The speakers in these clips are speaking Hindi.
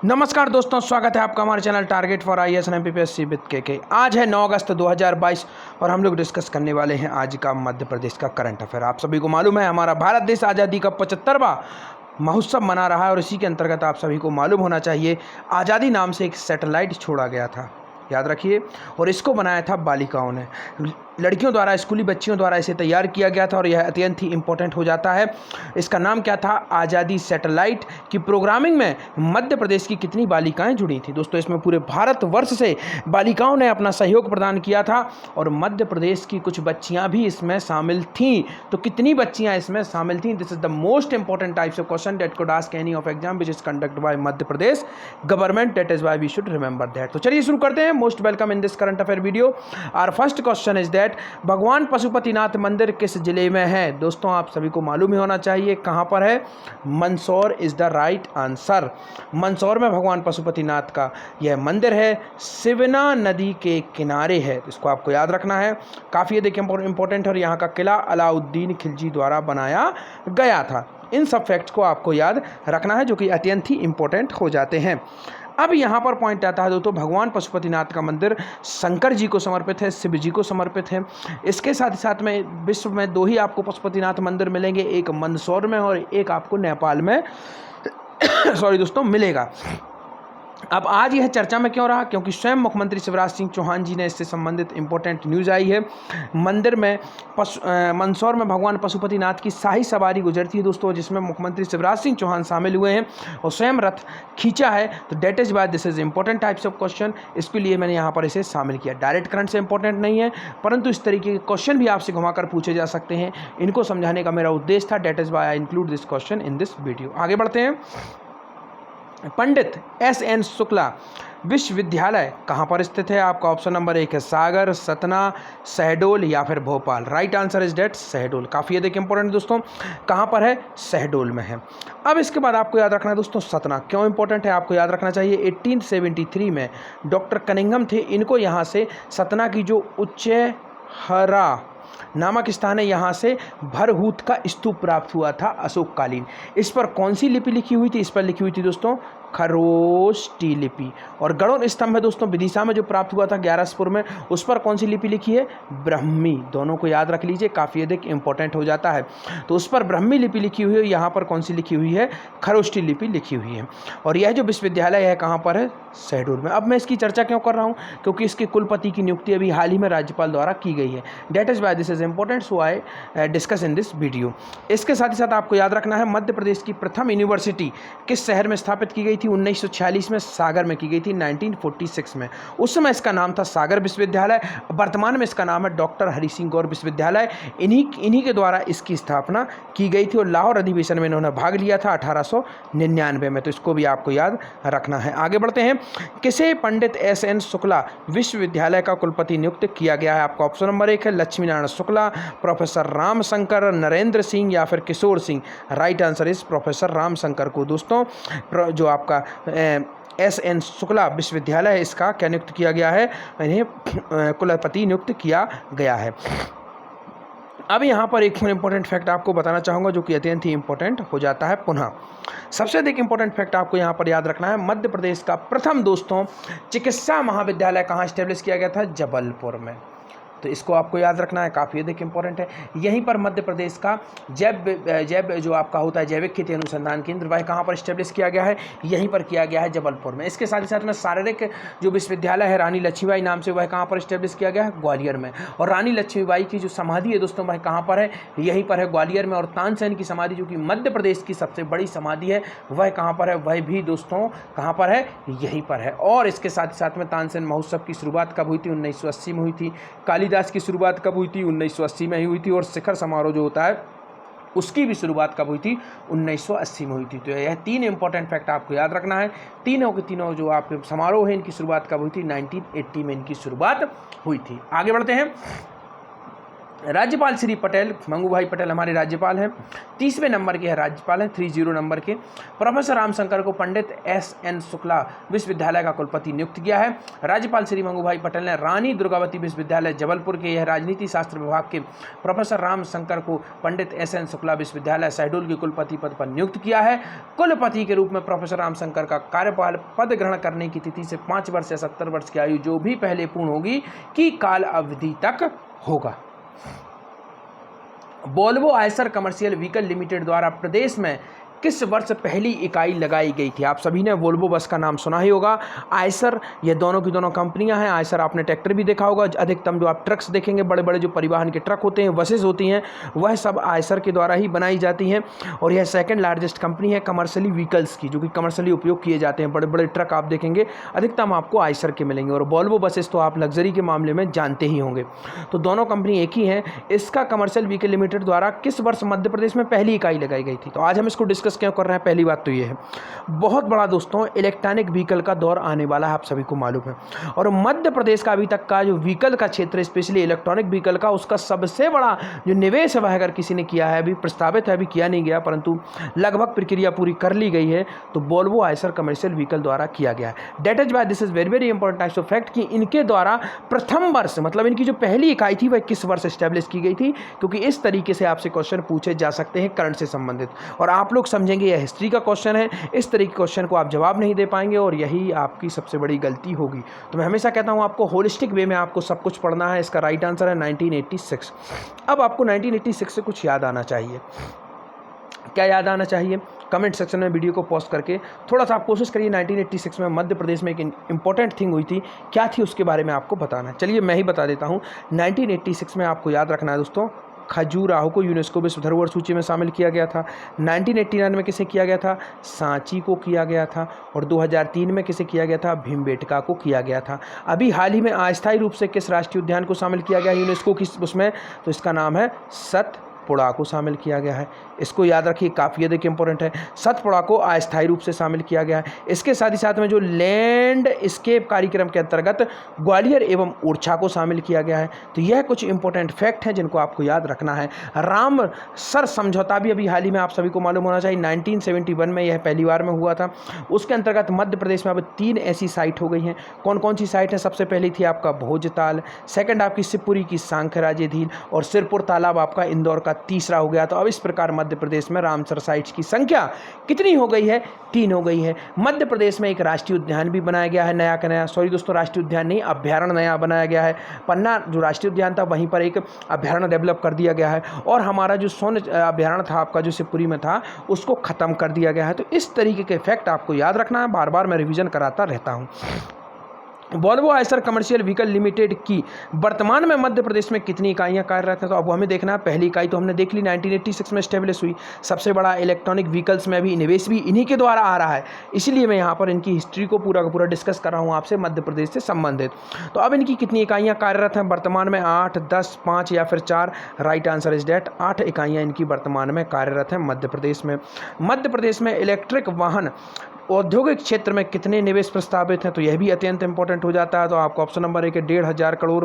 नमस्कार दोस्तों, स्वागत है आपका हमारे channel target for IAS and MPPSC with के। आज है 9 अगस्त 2022 और हम लोग डिस्कस करने वाले हैं आज का मध्य प्रदेश का करंट अफेयर। आप सभी को मालूम है हमारा भारत देश आज़ादी का 75वां महोत्सव मना रहा है और इसी के अंतर्गत आप सभी को मालूम होना चाहिए आज़ादी नाम से एक सैटेलाइट छोड़ा गया था, याद रखिए, और इसको बनाया था बालिकाओं ने, लड़कियों द्वारा, स्कूली बच्चियों द्वारा इसे तैयार किया गया था और यह अत्यंत ही इम्पोर्टेंट हो जाता है। इसका नाम क्या था? आज़ादी सैटेलाइट। की प्रोग्रामिंग में मध्य प्रदेश की कितनी बालिकाएं जुड़ी थी? दोस्तों, इसमें पूरे भारतवर्ष से बालिकाओं ने अपना सहयोग प्रदान किया था और मध्य प्रदेश की कुछ बच्चियां भी इसमें शामिल थीं। तो कितनी बच्चियां इसमें शामिल थीं? This is the most important types of question that could ask any of exam which is conducted by Madhya Pradesh government, that is why we should remember that. तो चलिए शुरू करते हैं। Most welcome in this current affair video. Our first question is that भगवान पशुपतिनाथ मंदिर किस जिले में है? दोस्तों, आप सभी को मालूम ही होना चाहिए कहां पर है। Mandsaur is the right answer. Mandsaur में भगवान पशुपतिनाथ का यह मंदिर है, शिवना नदी के किनारे है। इसको आपको याद रखना है, काफ़ी देखिए इंपॉर्टेंट है। और यहाँ का किला अलाउद्दीन खिलजी द्वारा बनाया गया था। इन सब फैक्ट्स को आपको याद रखना है जो कि अत्यंत ही इंपॉर्टेंट हो जाते हैं। अब यहाँ पर पॉइंट आता है दोस्तों, भगवान पशुपतिनाथ का मंदिर शंकर जी को समर्पित है, शिव जी को समर्पित है। इसके साथ ही साथ में विश्व में दो ही आपको पशुपतिनाथ मंदिर मिलेंगे, एक मंदसौर में और एक आपको नेपाल में सॉरी दोस्तों मिलेगा। अब आज यह चर्चा में क्यों रहा? क्योंकि स्वयं मुख्यमंत्री शिवराज सिंह चौहान जी ने इससे संबंधित इंपॉर्टेंट न्यूज़ आई है। मंदिर में मंदसौर में भगवान पशुपतिनाथ की शाही सवारी गुजरती है दोस्तों, जिसमें मुख्यमंत्री शिवराज सिंह चौहान शामिल हुए हैं और स्वयं रथ खींचा है। तो that is why this is important types of question, इसके लिए मैंने यहाँ पर इसे शामिल किया। डायरेक्ट करंट से इंपॉर्टेंट नहीं है, परंतु इस तरीके के क्वेश्चन भी आपसे घुमाकर पूछे जा सकते हैं। इनको समझाने का मेरा उद्देश्य था, that is why I include this question in this video. आगे बढ़ते हैं। पंडित एस.एन. शुक्ला विश्वविद्यालय कहाँ पर स्थित है? आपका ऑप्शन नंबर 1 है सागर, सतना, शहडोल या फिर Bhopal. Right answer is that Shahdol. काफ़ी अधिक इंपॉर्टेंट दोस्तों, कहाँ पर है? शहडोल में है। अब इसके बाद आपको याद रखना है दोस्तों सतना क्यों इंपॉर्टेंट है, आपको याद रखना चाहिए। 1873 में डॉक्टर कनिंघम थे, इनको यहाँ से सतना की जो उच्चहरा नामक स्थान है, यहाँ से भरहूत का स्तूप प्राप्त हुआ था अशोककालीन। इस पर कौन सी लिपि लिखी हुई थी? इस पर लिखी हुई थी दोस्तों खरोष्टी लिपि। और गरुड़ स्तंभ है दोस्तों विदिशा में जो प्राप्त हुआ था ग्यारसपुर में, उस पर कौन सी लिपि लिखी है? ब्रह्मी। दोनों को याद रख लीजिए, काफ़ी अधिक इंपॉर्टेंट हो जाता है। तो उस पर ब्रह्मी लिपि लिखी हुई है, यहाँ पर कौन सी लिखी हुई है? खरोष्टी लिपि लिखी हुई है। और यह जो विश्वविद्यालय है कहाँ पर है? शहडोल में। अब मैं इसकी चर्चा क्यों कर रहा हूँ? क्योंकि इसके कुलपति की नियुक्ति अभी हाल ही में राज्यपाल द्वारा की गई है। That is why this is important, so I discuss in this video. इसके साथ ही साथ आपको याद रखना है मध्य प्रदेश की प्रथम यूनिवर्सिटी किस शहर में स्थापित की गई थी? 1946 में सागर में की गई थी, 1946 में। उस समय इसका नाम था सागर विश्वविद्यालय। वर्तमान में इसका नाम है डॉक्टर हरि सिंह गौर विश्वविद्यालय। इन्हीं के द्वारा इसकी स्थापना की गई थी और लाहौर अधिवेशन में इन्होंने भाग लिया था 1899 में। तो इसको भी आपको याद रखना है। आगे बढ़ते हैं। किसे पंडित एस.एन. शुक्ला विश्वविद्यालय का कुलपति नियुक्त किया गया है? आपका ऑप्शन नंबर 1 है लक्ष्मी नारायण शुक्ला, प्रोफेसर रामशंकर, नरेंद्र सिंह या फिर Kishore Singh. Right answer is professor Ramshankar को दोस्तों जो आपका एस.एन. शुक्ला विश्वविद्यालय है, इसका क्या नियुक्त किया गया है? इन्हें कुलपति नियुक्त किया गया है। अब यहाँ पर एक इंपॉर्टेंट फैक्ट आपको बताना चाहूँगा जो कि अत्यंत ही इंपॉर्टेंट हो जाता है। पुनः सबसे अधिक इंपॉर्टेंट फैक्ट आपको यहाँ पर याद रखना है, मध्य प्रदेश का प्रथम दोस्तों चिकित्सा महाविद्यालय कहाँ स्टेब्लिश किया गया था? जबलपुर में। तो इसको आपको याद रखना है, काफ़ी अधिक इंपॉर्टेंट है। यहीं पर मध्य प्रदेश का जैव जो आपका होता है जैविक खेती अनुसंधान केंद्र, वह कहाँ पर स्टेब्लिश किया गया है? यहीं पर किया गया है, जबलपुर में। इसके साथ ही साथ में शारीरिक जो विश्वविद्यालय है रानी लक्ष्मीबाई नाम से, वह कहाँ पर स्टेब्लिश किया गया है? ग्वालियर में। और रानी लक्ष्मीबाई की जो समाधि है दोस्तों, वह कहाँ पर है? यहीं पर है, ग्वालियर में। और तानसेन की समाधि जो कि मध्य प्रदेश की सबसे बड़ी समाधि है, वह कहाँ पर है? वह भी दोस्तों कहाँ पर है? यहीं पर है। और इसके साथ ही साथ में तानसेन महोत्सव की शुरुआत कब हुई थी? 1980 में हुई थी। कालिदास की शुरुआत कब हुई थी? 1980 में ही हुई थी। और शिखर समारोह जो होता है उसकी भी शुरुआत कब हुई थी? 1980 में हुई थी। तो यह 3 इंपॉर्टेंट फैक्ट आपको याद रखना है। तीनों के तीनों जो आपके समारोह है इनकी शुरुआत कब हुई थी? 1980 में इनकी शुरुआत हुई थी। आगे बढ़ते हैं। राज्यपाल श्री पटेल, मंगू भाई पटेल हमारे राज्यपाल हैं। 30वें नंबर के है राज्यपाल हैं, 30 नंबर के। प्रोफेसर रामशंकर को पंडित SN शुक्ला विश्वविद्यालय का कुलपति नियुक्त किया है। राज्यपाल श्री मंगू भाई पटेल ने रानी दुर्गावती विश्वविद्यालय जबलपुर के यह राजनीति शास्त्र विभाग के प्रोफेसर रामशंकर को पंडित SN शुक्ला विश्वविद्यालय शहडोल के कुलपति पद पर नियुक्त किया है। कुलपति के रूप में प्रोफेसर रामशंकर का कार्यकाल पद ग्रहण करने की तिथि से 5 वर्ष या 70 वर्ष की आयु जो भी पहले पूर्ण होगी की काल अवधि तक होगा। Volvo Eicher commercial vehicle limited द्वारा प्रदेश में किस वर्ष पहली इकाई लगाई गई थी? आप सभी ने वोल्वो बस का नाम सुना ही होगा। आयसर, ये दोनों की दोनों कंपनियां हैं। आयसर आपने ट्रैक्टर भी देखा होगा। अधिकतम जो आप ट्रक्स देखेंगे, बड़े बड़े जो परिवहन के ट्रक होते हैं, बसेस होती हैं, वह सब आयसर के द्वारा ही बनाई जाती हैं। और यह सेकंड लार्जेस्ट कंपनी है कमर्शियली व्हीकल्स की, जो कि कमर्शियली उपयोग किए जाते हैं। बड़े बड़े ट्रक आप देखेंगे अधिकतम आपको आयसर के मिलेंगे। और वोल्वो बसेस तो आप लग्जरी के मामले में जानते ही होंगे। तो दोनों कंपनी एक ही हैं। इसका कमर्शियल व्हीकल लिमिटेड द्वारा किस वर्ष मध्य प्रदेश में पहली इकाई लगाई गई थी? तो आज हम इसको डिस्कस क्यों कर रहे हैं? पहली बात तो ये है, बहुत बड़ा दोस्तों इलेक्ट्रॉनिक व्हीकल का दौर आने वाला है, आप सभी को मालूम है। और मध्य प्रदेश का अभी तक का जो व्हीकल का क्षेत्र, स्पेशली इलेक्ट्रॉनिक व्हीकल का, उसका सबसे बड़ा जो निवेश है वह अगर किसी ने किया है, अभी प्रस्तावित है, अभी किया नहीं गया, परंतु लगभग प्रक्रिया पूरी कर ली गई है, तो वोल्वो आयसर कमर्शियल व्हीकल द्वारा किया गया है। That is why this is very very important types of fact कि इनके द्वारा प्रथम वर्ष, मतलब इनकी जो पहली इकाई थी वह किस वर्ष स्टैब्लिश की गई थी, क्योंकि इस तरीके से आपसे क्वेश्चन पूछे जा सकते हैं करंट से संबंधित। और आप लोग समझेंगे यह हिस्ट्री का क्वेश्चन है, इस तरीके के क्वेश्चन को आप जवाब नहीं दे पाएंगे और यही आपकी सबसे बड़ी गलती होगी। तो मैं हमेशा कहता हूं आपको होलिस्टिक वे में आपको सब कुछ पढ़ना है। इसका राइट आंसर है 1986। अब आपको 1986 से कुछ याद आना चाहिए। क्या याद आना चाहिए? कमेंट सेक्शन में वीडियो को पॉज करके थोड़ा सा आप कोशिश करिए 1986 में मध्य प्रदेश में एक इंपॉर्टेंट थिंग हुई थी, क्या थी उसके बारे में आपको बताना है। चलिए मैं ही बता देता हूँ। 1986 में आपको याद रखना है दोस्तों, खजुराहो को यूनेस्को विश्व धरोहर सूची में शामिल किया गया था। 1989 में किसे किया गया था? सांची को किया गया था। और 2003 में किसे किया गया था? भीमबेटका को किया गया था। अभी हाल ही में अस्थायी रूप से किस राष्ट्रीय उद्यान को शामिल किया गया यूनेस्को की उसमें? तो इसका नाम है सतपुड़ा को शामिल किया गया है। इसको याद रखिए, काफ़ी अधिक इंपॉर्टेंट है। सतपुड़ा को अस्थायी रूप से शामिल किया गया है। इसके साथ ही साथ में जो लैंड स्केप कार्यक्रम के अंतर्गत ग्वालियर एवं ओरछा को शामिल किया गया है। तो यह कुछ इंपॉर्टेंट फैक्ट हैं जिनको आपको याद रखना है। रामसर समझौता भी अभी हाल ही में आप सभी को मालूम होना चाहिए, 1971 में यह पहली बार में हुआ था। उसके अंतर्गत मध्य प्रदेश में अब 3 ऐसी साइट हो गई हैं। कौन कौन सी साइट है? सबसे पहली थी आपका भोजताल, सेकंड आपकी शिवपुरी की सांखराजे झील, और सिरपुर तालाब आपका इंदौर का तीसरा हो गया। तो अब इस प्रकार मध्य प्रदेश में रामसर साइट्स की संख्या कितनी हो गई है? 3 हो गई है। मध्य प्रदेश में एक राष्ट्रीय उद्यान भी बनाया गया है, नया का नया, सॉरी दोस्तों राष्ट्रीय उद्यान नहीं, अभ्यारण्य नया बनाया गया है। पन्ना जो राष्ट्रीय उद्यान था वहीं पर एक अभ्यारण्य डेवलप कर दिया गया है। और हमारा जो सोन अभ्यारण्य था आपका जो शिवपुरी में था, उसको खत्म कर दिया गया है। तो इस तरीके के फैक्ट आपको याद रखना है, बार बार मैं रिवीजन कराता रहता हूँ। Volvo Eicher commercial vehicle limited की वर्तमान में मध्य प्रदेश में कितनी इकाइयां कार्यरत हैं? तो अब हमें देखना है, पहली इकाई तो हमने देख ली 1986 में स्टेब्लिश हुई। सबसे बड़ा इलेक्ट्रॉनिक व्हीकल्स में भी निवेश भी इन्हीं के द्वारा आ रहा है, इसीलिए मैं यहाँ पर इनकी हिस्ट्री को पूरा का पूरा डिस्कस कर रहा हूँ आपसे मध्य प्रदेश से संबंधित। तो अब इनकी कितनी इकाइयाँ कार्यरत हैं वर्तमान में? 8, 10, 5 या फिर 4? राइट आंसर इज डेट 8 इकाइयाँ इनकी वर्तमान में कार्यरत हैं मध्य प्रदेश में। मध्य प्रदेश में इलेक्ट्रिक वाहन औद्योगिक क्षेत्र में कितने निवेश प्रस्तावित हैं? तो यह भी अत्यंत इंपॉर्टेंट हो जाता है। तो आपको ऑप्शन नंबर 1 है 1,500 करोड़,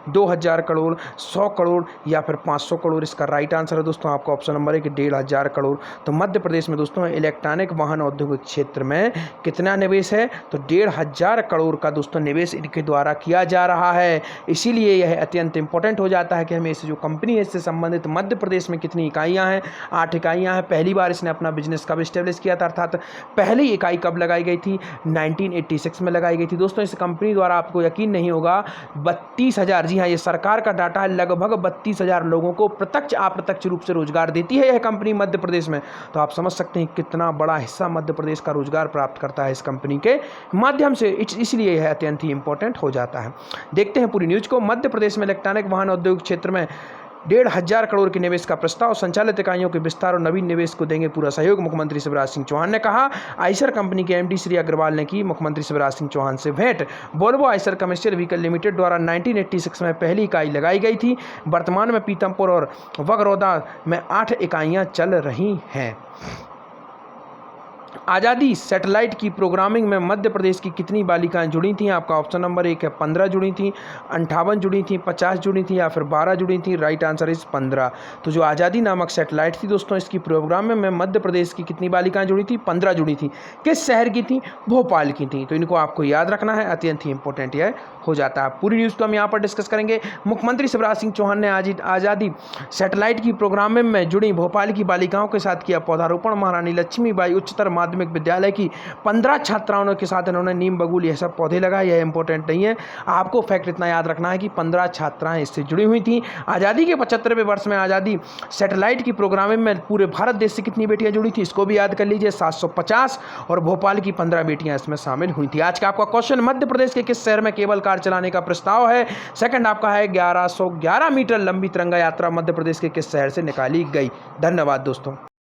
2,000 करोड़, 100 करोड़ या फिर 500 करोड़। इसका राइट आंसर है दोस्तों आपका ऑप्शन नंबर 1 1,500 करोड़। तो मध्य प्रदेश में दोस्तों इलेक्ट्रॉनिक वाहन औद्योगिक क्षेत्र में कितना निवेश है? तो 1,500 करोड़ का दोस्तों निवेश इनके द्वारा किया जा रहा है। इसीलिए यह अत्यंत इंपॉर्टेंट हो जाता है कि हमें इससे जो कंपनी है इससे संबंधित मध्य प्रदेश में कितनी इकाइयाँ हैं? 8 इकाइयाँ हैं। पहली बार इसने अपना बिजनेस कब स्टेब्लिश किया था, अर्थात पहली इकाई कब लगाई गई थी? 1986 में लगाई गई थी। दोस्तों इस कंपनी द्वारा आपको यकीन नहीं होगा 32,000, जी हाँ ये सरकार का डाटा है, लगभग 32,000 लोगों को प्रत्यक्ष अप्रत्यक्ष रूप से रोजगार देती है यह कंपनी मध्य प्रदेश में। तो आप समझ सकते हैं कितना बड़ा हिस्सा मध्य प्रदेश का रोजगार प्राप्त करता है इस कंपनी के माध्यम से, इसलिए यह अत्यंत ही इंपॉर्टेंट हो जाता है। देखते हैं पूरी न्यूज को। मध्य प्रदेश में इलेक्ट्रॉनिक वाहन उद्योग क्षेत्र में 1,500 करोड़ के निवेश का प्रस्ताव, संचालित इकाइयों के विस्तार और नवीन निवेश को देंगे पूरा सहयोग, मुख्यमंत्री शिवराज सिंह चौहान ने कहा। आयसर कंपनी के एमडी श्री अग्रवाल ने की मुख्यमंत्री शिवराज सिंह चौहान से भेंट। Volvo Eicher commercial vehicle limited द्वारा 1986 में पहली इकाई लगाई गई थी। वर्तमान में पीतमपुर और वगरौदा में 8 इकाइयां चल रही हैं। आज़ादी सैटेलाइट की प्रोग्रामिंग में मध्य प्रदेश की कितनी बालिकाएं जुड़ी थीं? आपका ऑप्शन नंबर 1 है 15 जुड़ी थीं, 58 जुड़ी थीं, 50 जुड़ी थीं या फिर 12 जुड़ी थीं। Right answer is 15। तो जो आज़ादी नामक सैटेलाइट थी दोस्तों, इसकी प्रोग्रामिंग में मध्य प्रदेश की कितनी बालिकाएं जुड़ी थी? 15 जुड़ी थी। किस शहर की थी? भोपाल की थी। तो इनको आपको याद रखना है, अत्यंत ही इंपॉर्टेंट यह हो जाता है। पूरी न्यूज़ को हम यहाँ पर डिस्कस करेंगे। मुख्यमंत्री शिवराज सिंह चौहान ने आज आज़ादी सैटेलाइट की प्रोग्रामिंग में जुड़ी भोपाल की बालिकाओं के साथ किया पौधारोपण। महारानी लक्ष्मीबाई उच्चतर माध्यमिक विद्यालय की 15 छात्राओं के साथ इन्होंने नीम बबूल यह सब पौधे लगाए। यह इंपॉर्टेंट नहीं है, आपको फैक्ट इतना याद रखना है कि 15 छात्राएं इससे जुड़ी हुई थी। आज़ादी के 75वें वर्ष में आज़ादी सैटेलाइट की प्रोग्रामिंग में पूरे भारत देश से कितनी बेटियां जुड़ी थी? इसको भी याद कर लीजिए, 750, और भोपाल की 15 बेटियां इसमें शामिल हुई थी। आज का आपका क्वेश्चन, मध्य प्रदेश के किस शहर में केबल कार चलाने का प्रस्ताव है? सेकंड आपका है 1111 मीटर लंबी तिरंगा यात्रा मध्य प्रदेश के किस शहर से निकाली गई? धन्यवाद दोस्तों।